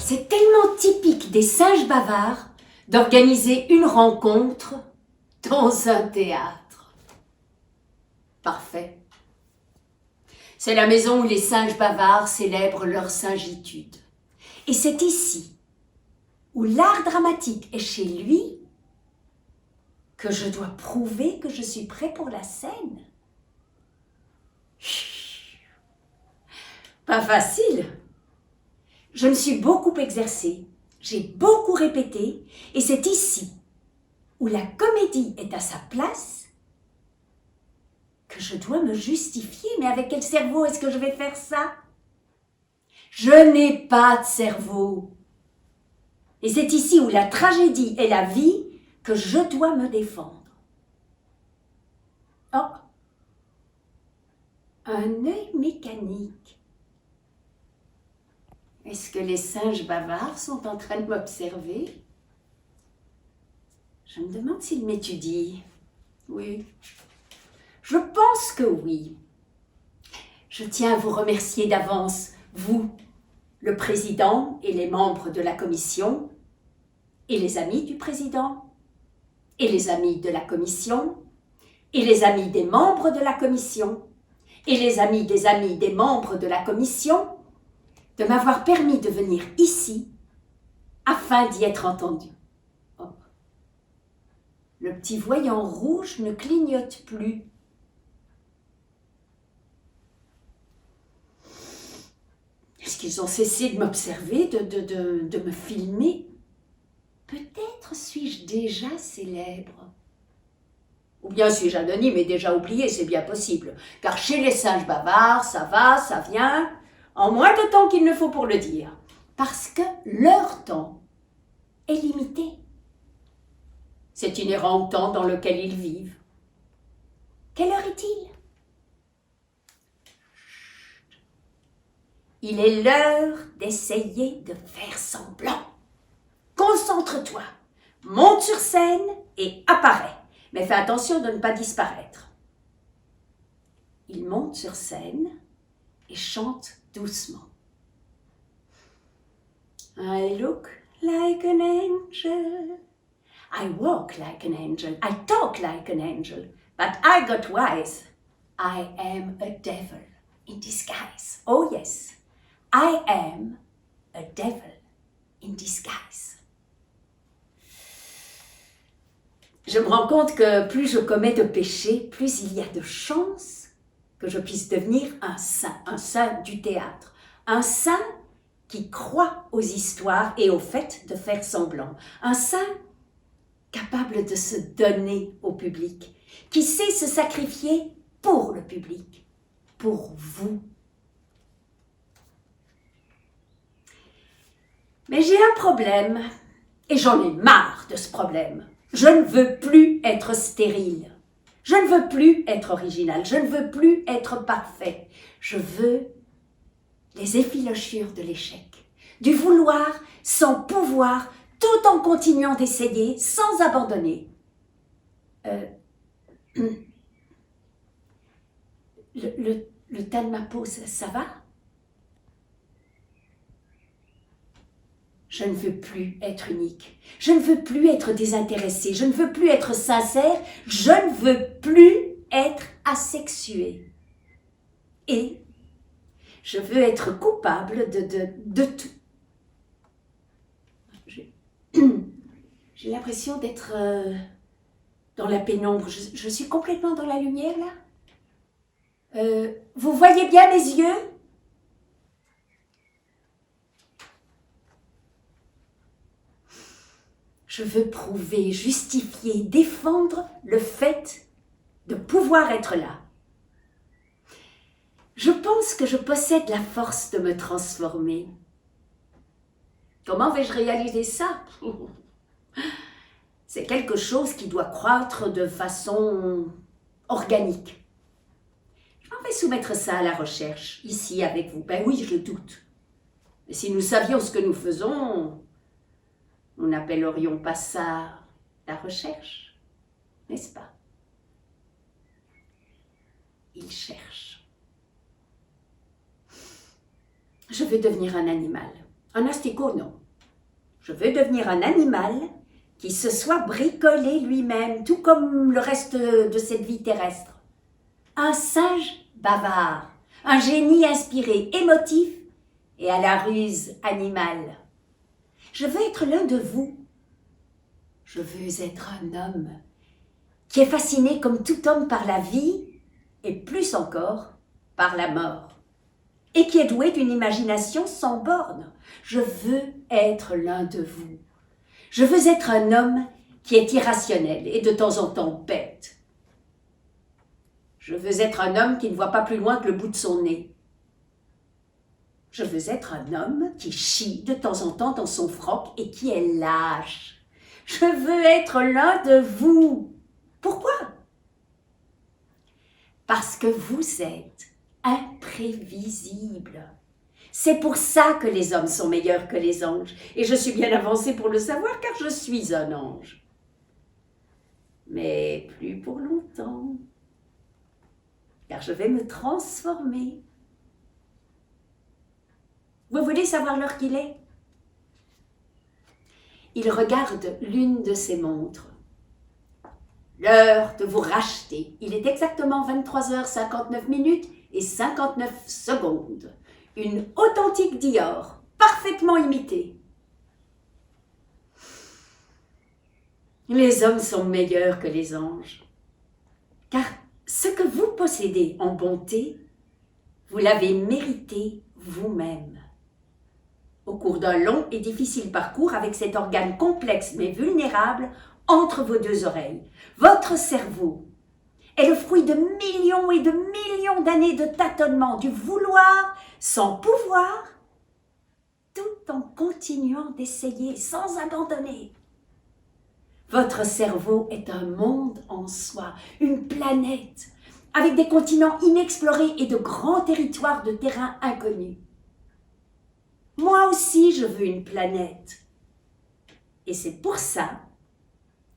C'est tellement typique des singes bavards d'organiser une rencontre dans un théâtre. Parfait. C'est la maison où les singes bavards célèbrent leur singitude. Et c'est ici, où l'art dramatique est chez lui, que je dois prouver que je suis prêt pour la scène. Pas facile. Je me suis beaucoup exercée, j'ai beaucoup répété, et c'est ici, où la comédie est à sa place, que je dois me justifier. Mais avec quel cerveau est-ce que je vais faire ça? Je n'ai pas de cerveau. Et c'est ici où la tragédie est la vie que je dois me défendre. Oh, un œil mécanique. Est-ce que les singes bavards sont en train de m'observer? Je me demande s'ils m'étudient. Oui. Je pense que oui. Je tiens à vous remercier d'avance, vous, le président et les membres de la commission, et les amis du président, et les amis de la commission, et les amis des membres de la commission, et les amis des membres de la commission, de m'avoir permis de venir ici afin d'y être entendu. Oh. Le petit voyant rouge ne clignote plus. Est-ce qu'ils ont cessé de m'observer, de me filmer? Peut-être suis-je déjà célèbre. Ou bien suis-je anonyme et déjà oublié, c'est bien possible. Car chez les singes bavards, ça va, ça vient, en moins de temps qu'il ne faut pour le dire. Parce que leur temps est limité. C'est inhérent au temps dans lequel ils vivent. Quelle heure est-il? Il est l'heure d'essayer de faire semblant. Concentre-toi, monte sur scène et apparaît. Mais fais attention de ne pas disparaître. Il monte sur scène et chante doucement. I look like an angel. I walk like an angel. I talk like an angel. But I got wise. I am a devil in disguise. Oh yes. I am a devil in disguise. Je me rends compte que plus je commets de péchés, plus il y a de chances que je puisse devenir un saint du théâtre. Un saint qui croit aux histoires et au fait de faire semblant. Un saint capable de se donner au public, qui sait se sacrifier pour le public, pour vous. Mais j'ai un problème, et j'en ai marre de ce problème. Je ne veux plus être stérile. Je ne veux plus être original. Je ne veux plus être parfait. Je veux les effilochures de l'échec. Du vouloir sans pouvoir, tout en continuant d'essayer, sans abandonner. Le tas de ma peau, ça va? Je ne veux plus être unique. Je ne veux plus être désintéressée. Je ne veux plus être sincère. Je ne veux plus être asexuée. Et je veux être coupable de tout. J'ai l'impression d'être dans la pénombre. Je suis complètement dans la lumière, là. Vous voyez bien mes yeux? Je veux prouver, justifier, défendre le fait de pouvoir être là. Je pense que je possède la force de me transformer. Comment vais-je réaliser ça? C'est quelque chose qui doit croître de façon organique. Je m'en vais soumettre ça à la recherche, ici avec vous. Ben oui, je doute. Mais si nous savions ce que nous faisons, nous n'appellerions pas ça la recherche, n'est-ce pas? Il cherche. Je veux devenir un animal, Un asticot, non. Je veux devenir un animal qui se soit bricolé lui-même, tout comme le reste de cette vie terrestre. Un singe bavard, un génie inspiré, émotif et à la ruse animale. Je veux être l'un de vous. Je veux être un homme qui est fasciné comme tout homme par la vie et plus encore par la mort, et qui est doué d'une imagination sans bornes. Je veux être l'un de vous. Je veux être un homme qui est irrationnel et de temps en temps bête. Je veux être un homme qui ne voit pas plus loin que le bout de son nez. Je veux être un homme qui chie de temps en temps dans son froc et qui est lâche. Je veux être l'un de vous. Pourquoi? Parce que vous êtes imprévisible. C'est pour ça que les hommes sont meilleurs que les anges. Et je suis bien avancée pour le savoir car je suis un ange. Mais plus pour longtemps. Car je vais me transformer. Vous voulez savoir l'heure qu'il est? Il regarde l'une de ses montres. L'heure de vous racheter. Il est exactement 23h59 et 59 secondes. Une authentique Dior, parfaitement imitée. Les hommes sont meilleurs que les anges. Car ce que vous possédez en bonté, vous l'avez mérité vous-même. Au cours d'un long et difficile parcours avec cet organe complexe mais vulnérable entre vos deux oreilles, votre cerveau est le fruit de millions et de millions d'années de tâtonnement, du vouloir sans pouvoir, tout en continuant d'essayer sans abandonner. Votre cerveau est un monde en soi, une planète, avec des continents inexplorés et de grands territoires de terrain inconnus. Moi aussi, je veux une planète. Et c'est pour ça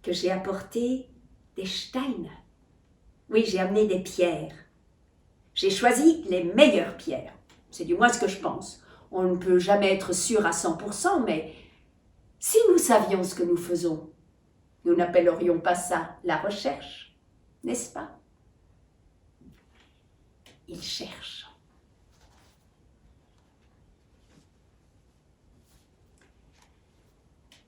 que j'ai apporté des steins. Oui, j'ai amené des pierres. J'ai choisi les meilleures pierres. C'est du moins ce que je pense. On ne peut jamais être sûr à 100%, mais si nous savions ce que nous faisons, nous n'appellerions pas ça la recherche, n'est-ce pas? Il cherche.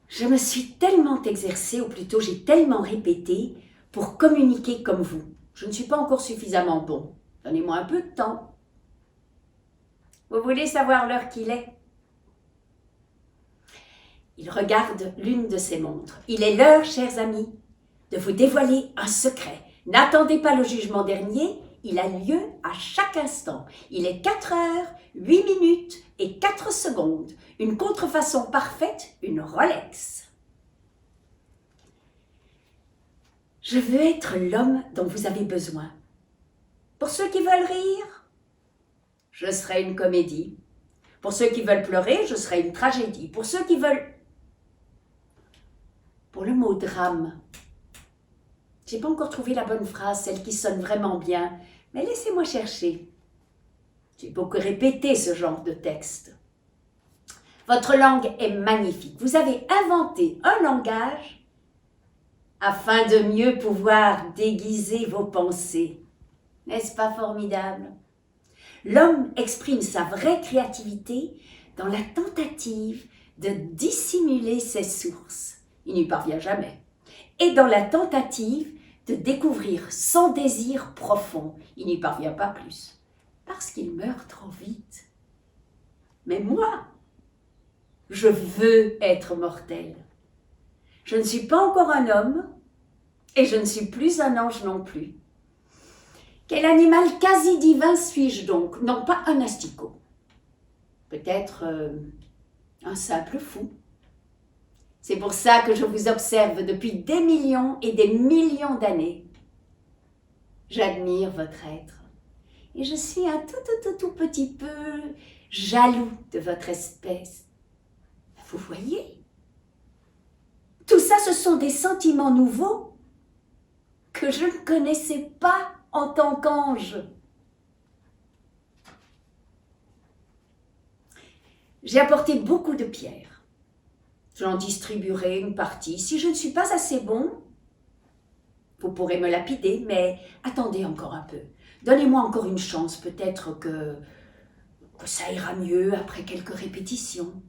Je me suis tellement exercée, ou plutôt j'ai tellement répété, pour communiquer comme vous. Je ne suis pas encore suffisamment bon. Donnez-moi un peu de temps. Vous voulez savoir l'heure qu'il est? Il regarde l'une de ses montres. Il est l'heure, chers amis, de vous dévoiler un secret. N'attendez pas le jugement dernier, il a lieu à chaque instant. Il est 4 heures, 8 minutes et 4 secondes. Une contrefaçon parfaite, une Rolex. Je veux être l'homme dont vous avez besoin. Pour ceux qui veulent rire, je serai une comédie. Pour ceux qui veulent pleurer, je serai une tragédie. Pour ceux qui veulent... Pour le mot drame, j'ai pas encore trouvé la bonne phrase, celle qui sonne vraiment bien, mais laissez-moi chercher. J'ai beaucoup répété ce genre de texte. Votre langue est magnifique. Vous avez inventé un langage afin de mieux pouvoir déguiser vos pensées. N'est-ce pas formidable? L'homme exprime sa vraie créativité dans la tentative de dissimuler ses sources. Il n'y parvient jamais. Et dans la tentative de découvrir son désir profond. Il n'y parvient pas plus. Parce qu'il meurt trop vite. Mais moi, je veux être mortel. Je ne suis pas encore un homme et je ne suis plus un ange non plus. Quel animal quasi divin suis-je donc? Non, pas un asticot. Peut-être un simple fou. C'est pour ça que je vous observe depuis des millions et des millions d'années. J'admire votre être. Et je suis un tout petit peu jaloux de votre espèce. Vous voyez? Tout ça, ce sont des sentiments nouveaux que je ne connaissais pas en tant qu'ange. J'ai apporté beaucoup de pierres. J'en distribuerai une partie. Si je ne suis pas assez bon, vous pourrez me lapider, mais attendez encore un peu. Donnez-moi encore une chance, peut-être que ça ira mieux après quelques répétitions.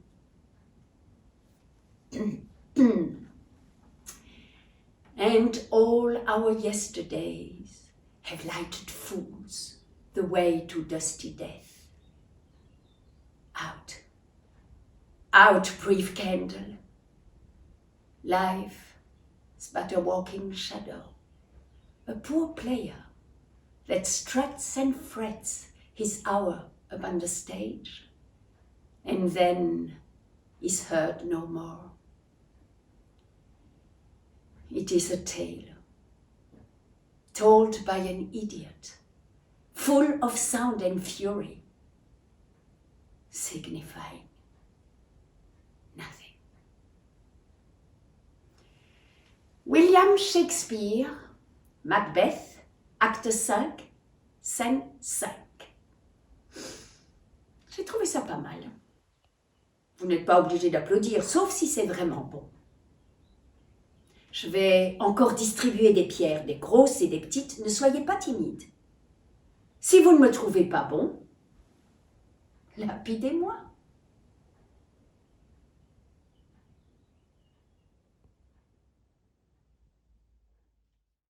And all our yesterdays have lighted fools the way to dusty death. Out, out, brief candle. Life is but a walking shadow, a poor player that struts and frets his hour upon the stage, and then is heard no more. It is a tale told by an idiot, full of sound and fury, signifying nothing. William Shakespeare, Macbeth, acte 5, scène 5. J'ai trouvé ça pas mal. Vous n'êtes pas obligé d'applaudir, sauf si c'est vraiment bon. Je vais encore distribuer des pierres, des grosses et des petites. Ne soyez pas timides. Si vous ne me trouvez pas bon, lapidez-moi.